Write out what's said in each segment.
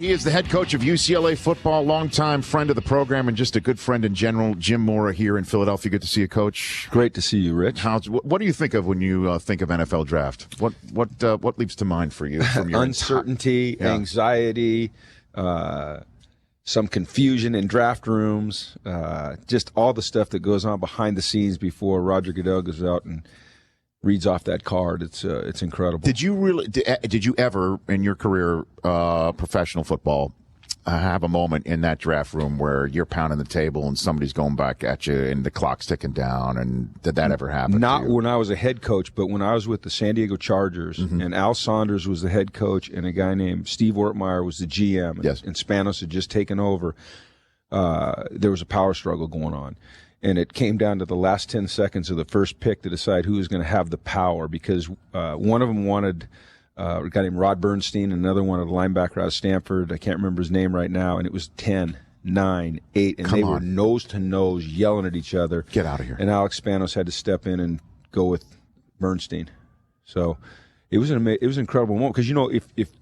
He is the head coach of UCLA football, longtime friend of the program, and just a good friend in general. Jim Mora here in Philadelphia. Good to see you, Coach. Great to see you, Rich. What do you think of when you think of NFL draft? What leaps to mind for you from your uncertainty, anxiety, some confusion in draft rooms, just all the stuff that goes on behind the scenes before Roger Goodell goes out and reads off that card. It's incredible. Did you ever in your career, professional football, have a moment in that draft room where you're pounding the table and somebody's going back at you and the clock's ticking down? And did that ever happen? Not when I was a head coach, but when I was with the San Diego Chargers, and Al Saunders was the head coach, and a guy named Steve Ortmeyer was the GM, and Spanos had just taken over. There was a power struggle going on. And it came down to the last 10 seconds of the first pick to decide who was going to have the power, because one of them wanted a guy named Rod Bernstein, and another one, a linebacker out of Stanford. I can't remember his name right now. And it was 10, 9, 8, and they were nose to nose yelling at each other. Get out of here. And Alex Spanos had to step in and go with Bernstein. So it was an incredible moment, because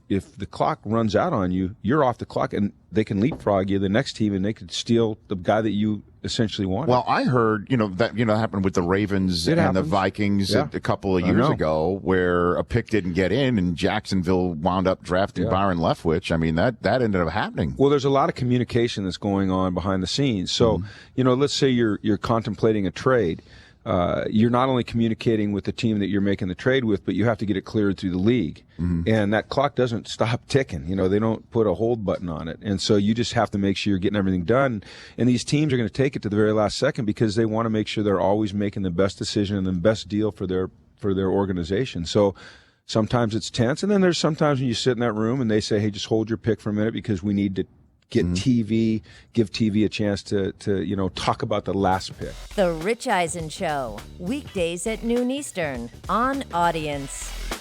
if the clock runs out on you, you're off the clock, and they can leapfrog you, the next team, and they could steal the guy that you essentially wanted. Well, I heard that happened with the Ravens and the Vikings a couple of years ago, where a pick didn't get in, and Jacksonville wound up drafting Byron Leftwich. I mean, that ended up happening. Well, there's a lot of communication that's going on behind the scenes. So let's say you're contemplating a trade. You're not only communicating with the team that you're making the trade with, but you have to get it cleared through the league. And that clock doesn't stop ticking. They don't put a hold button on it. And so you just have to make sure you're getting everything done. And these teams are going to take it to the very last second, because they want to make sure they're always making the best decision and the best deal for their organization. So sometimes it's tense. And then there's sometimes when you sit in that room and they say, hey, just hold your pick for a minute, because we need to get TV, give TV a chance to talk about the last pick. The Rich Eisen Show, weekdays at noon Eastern on Audience.